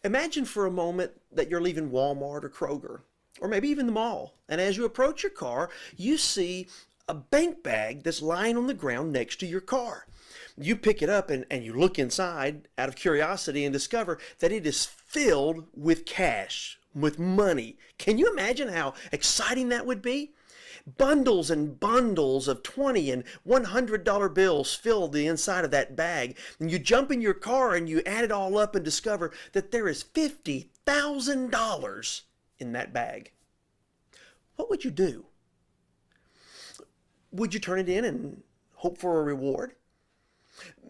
Imagine for a moment that you're leaving Walmart or Kroger, or maybe even the mall, and as you approach your car, you see a bank bag that's lying on the ground next to your car. You pick it up and you look inside out of curiosity and discover that it is filled with cash, with money. Can you imagine how exciting that would be? Bundles and bundles of 20 and $100 bills fill the inside of that bag. And you jump in your car and you add it all up and discover that there is $50,000 in that bag. What would you do? Would you turn it in and hope for a reward?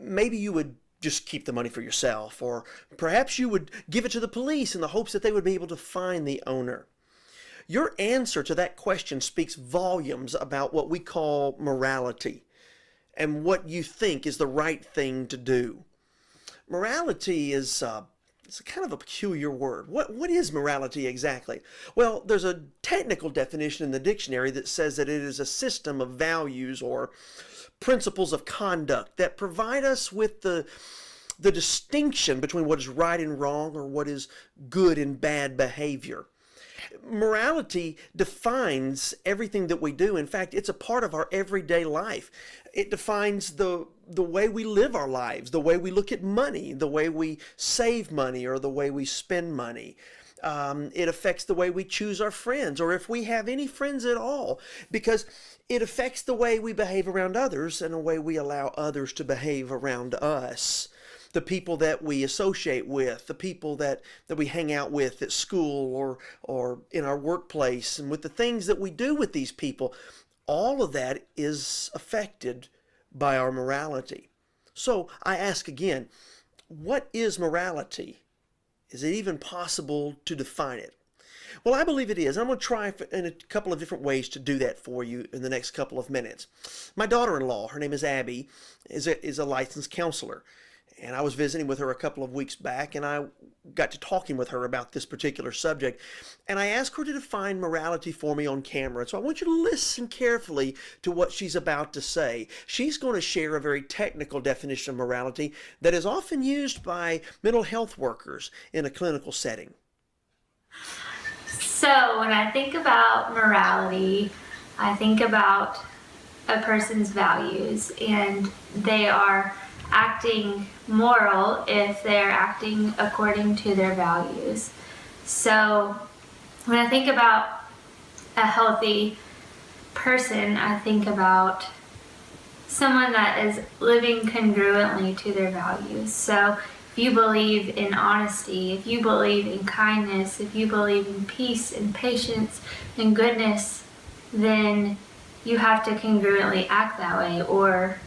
Maybe you would just keep the money for yourself, or perhaps you would give it to the police in the hopes that they would be able to find the owner. Your answer to that question speaks volumes about what we call morality and what you think is the right thing to do. Morality is it's kind of a peculiar word. What is morality exactly? Well, there's a technical definition in the dictionary that says that it is a system of values or principles of conduct that provide us with the distinction between what is right and wrong, or what is good and bad behavior. Morality defines everything that we do. In fact, it's a part of our everyday life. It defines the way we live our lives, the way we look at money, the way we save money, or the way we spend money. It affects the way we choose our friends, or if we have any friends at all, because it affects the way we behave around others and the way we allow others to behave around us. The people that we associate with, the people that we hang out with at school or in our workplace, and with the things that we do with these people, all of that is affected by our morality. So I ask again, what is morality? Is it even possible to define it? Well, I believe it is. I'm going to try in a couple of different ways to do that for you in the next couple of minutes. My daughter-in-law, her name is Abby, is a licensed counselor. And I was visiting with her a couple of weeks back, and I got to talking with her about this particular subject. And I asked her to define morality for me on camera. So I want you to listen carefully to what she's about to say. She's going to share a very technical definition of morality that is often used by mental health workers in a clinical setting. So when I think about morality, I think about a person's values, and they are acting moral if they're acting according to their values. So when I think about a healthy person, I think about someone that is living congruently to their values. So if you believe in honesty, if you believe in kindness, if you believe in peace and patience and goodness, then you have to congruently act that way. Or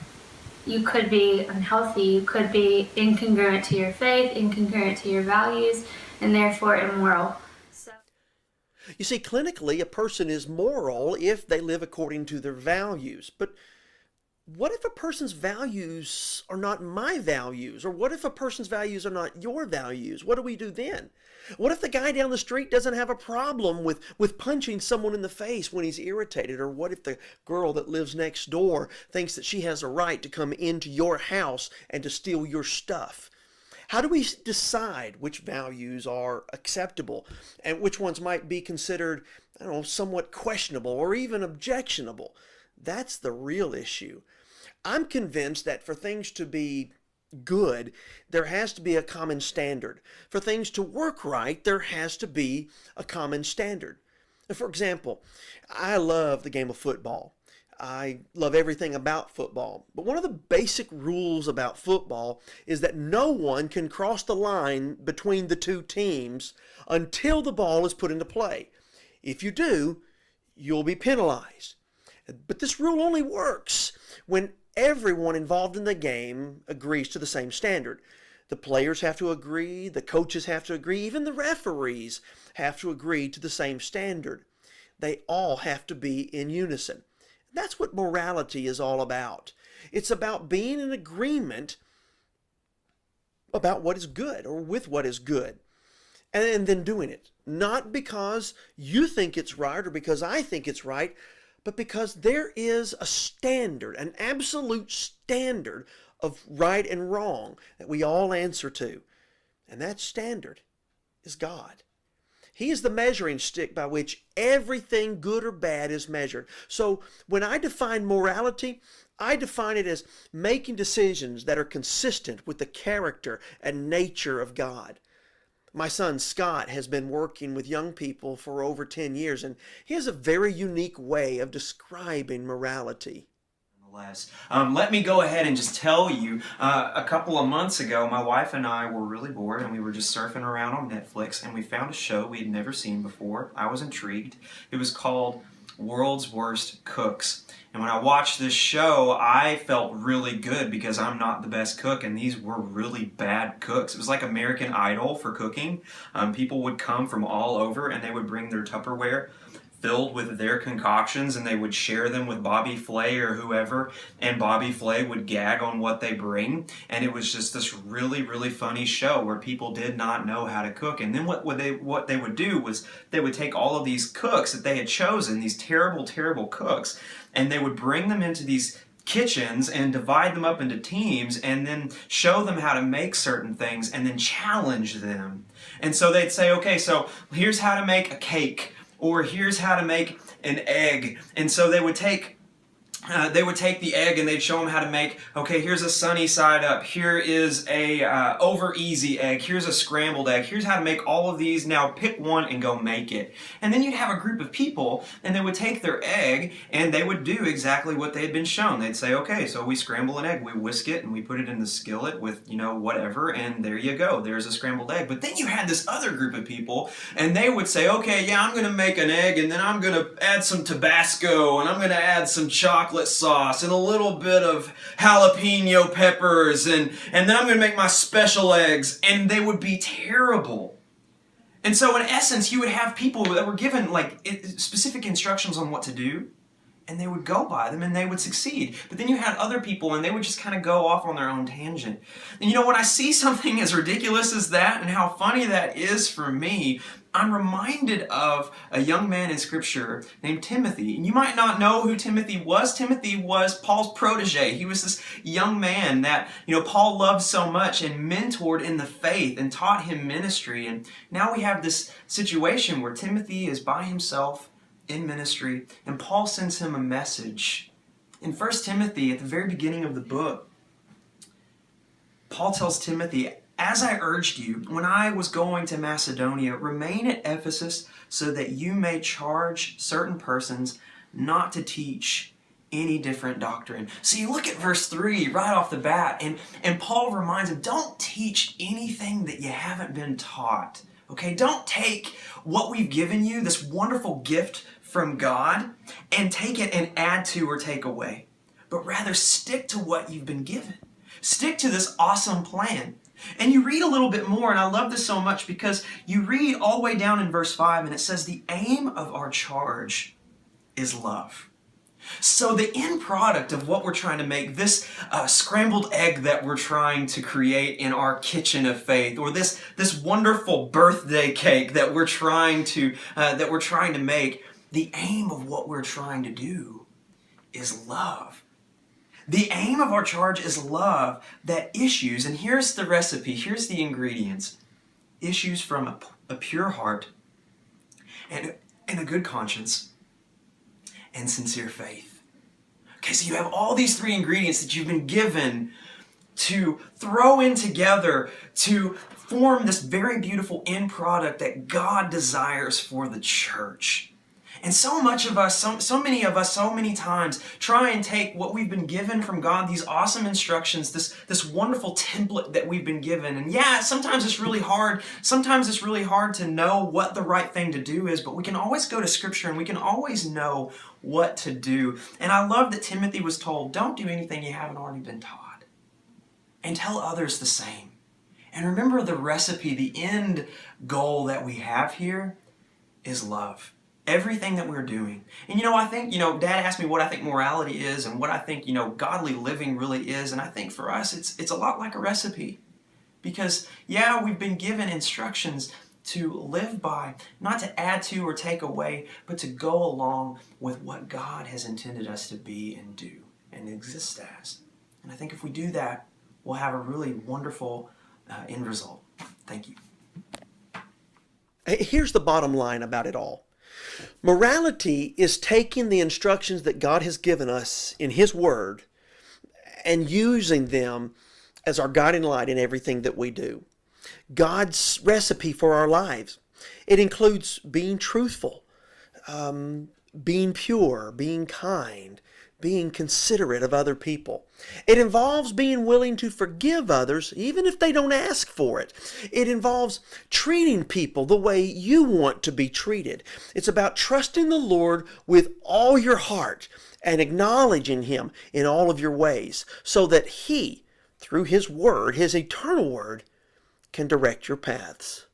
you could be unhealthy, you could be incongruent to your faith, incongruent to your values, and therefore immoral. You see, clinically, a person is moral if they live according to their values. But what if a person's values are not my values? Or what if a person's values are not your values? What do we do then? What if the guy down the street doesn't have a problem with punching someone in the face when he's irritated? Or what if the girl that lives next door thinks that she has a right to come into your house and to steal your stuff? How do we decide which values are acceptable and which ones might be considered, I don't know, somewhat questionable or even objectionable? That's the real issue. I'm convinced that for things to be good, there has to be a common standard. For things to work right, there has to be a common standard. For example, I love the game of football. I love everything about football. But one of the basic rules about football is that no one can cross the line between the two teams until the ball is put into play. If you do, you'll be penalized. But this rule only works when everyone involved in the game agrees to the same standard. The players have to agree, the coaches have to agree, even the referees have to agree to the same standard. They all have to be in unison. That's what morality is all about. It's about being in agreement about what is good or with what is good, and then doing it. Not because you think it's right or because I think it's right, but because there is a standard, an absolute standard of right and wrong that we all answer to. And that standard is God. He is the measuring stick by which everything good or bad is measured. So when I define morality, I define it as making decisions that are consistent with the character and nature of God. My son Scott has been working with young people for over 10 years, and he has a very unique way of describing morality. Let me go ahead and just tell you, a couple of months ago, my wife and I were really bored and we were just surfing around on Netflix and we found a show we had never seen before. I was intrigued. It was called World's Worst Cooks. And when I watched this show, I felt really good because I'm not the best cook and these were really bad cooks. It was like American Idol for cooking. People would come from all over and they would bring their Tupperware filled with their concoctions and they would share them with Bobby Flay or whoever, and Bobby Flay would gag on what they bring, and it was just this really, really funny show where people did not know how to cook. And then what they would do was they would take all of these cooks that they had chosen, these terrible cooks, and they would bring them into these kitchens and divide them up into teams and then show them how to make certain things and then challenge them. And so they'd say, okay, so here's how to make a cake, or here's how to make an egg. And so they would take the egg and they'd show them how to make, okay, here's a sunny side up, here is a over easy egg, here's a scrambled egg, here's how to make all of these, now pick one and go make it. And then you'd have a group of people and they would take their egg and they would do exactly what they had been shown. They'd say, okay, so we scramble an egg, we whisk it and we put it in the skillet with, whatever, and there you go, there's a scrambled egg. But then you had this other group of people and they would say, okay, yeah, I'm going to make an egg and then I'm going to add some Tabasco and I'm going to add some chocolate sauce and a little bit of jalapeno peppers and then I'm going to make my special eggs, and they would be terrible. And so in essence you would have people that were given specific instructions on what to do, and they would go by them and they would succeed. But then you had other people and they would just kind of go off on their own tangent. And when I see something as ridiculous as that and how funny that is for me, I'm reminded of a young man in Scripture named Timothy. And you might not know who Timothy was. Timothy was Paul's protege. He was this young man that, Paul loved so much and mentored in the faith and taught him ministry. And now we have this situation where Timothy is by himself in ministry, and Paul sends him a message. In 1 Timothy, at the very beginning of the book, Paul tells Timothy, as I urged you when I was going to Macedonia, remain at Ephesus so that you may charge certain persons not to teach any different doctrine. So you look at verse 3 right off the bat, and Paul reminds him, don't teach anything that you haven't been taught. Okay, don't take what we've given you, this wonderful gift from God, and take it and add to or take away. But rather stick to what you've been given. Stick to this awesome plan. And you read a little bit more, and I love this so much because you read all the way down in verse 5, and it says, the aim of our charge is love. So the end product of what we're trying to make, this scrambled egg that we're trying to create in our kitchen of faith, or this wonderful birthday cake that we're trying to make, the aim of what we're trying to do is love. The aim of our charge is love that issues, and here's the recipe, here's the ingredients, issues from a pure heart and a good conscience and sincere faith. Okay, so you have all these three ingredients that you've been given to throw in together to form this very beautiful end product that God desires for the church. And so much of us, so many of us, so many times try and take what we've been given from God, these awesome instructions, this wonderful template that we've been given. And yeah, sometimes it's really hard. Sometimes it's really hard to know what the right thing to do is, but we can always go to Scripture and we can always know what to do. And I love that Timothy was told, don't do anything you haven't already been taught. And tell others the same. And remember the recipe, the end goal that we have here is love. Everything that we're doing. And I think, Dad asked me what I think morality is and what I think, godly living really is. And I think for us, it's a lot like a recipe. Because, yeah, we've been given instructions to live by, not to add to or take away, but to go along with what God has intended us to be and do and exist as. And I think if we do that, we'll have a really wonderful end result. Thank you. Here's the bottom line about it all. Morality is taking the instructions that God has given us in His Word and using them as our guiding light in everything that we do. God's recipe for our lives. It includes being truthful, being pure, being kind, being considerate of other people. It involves being willing to forgive others even if they don't ask for it. It involves treating people the way you want to be treated. It's about trusting the Lord with all your heart and acknowledging Him in all of your ways so that He, through His Word, His eternal Word, can direct your paths.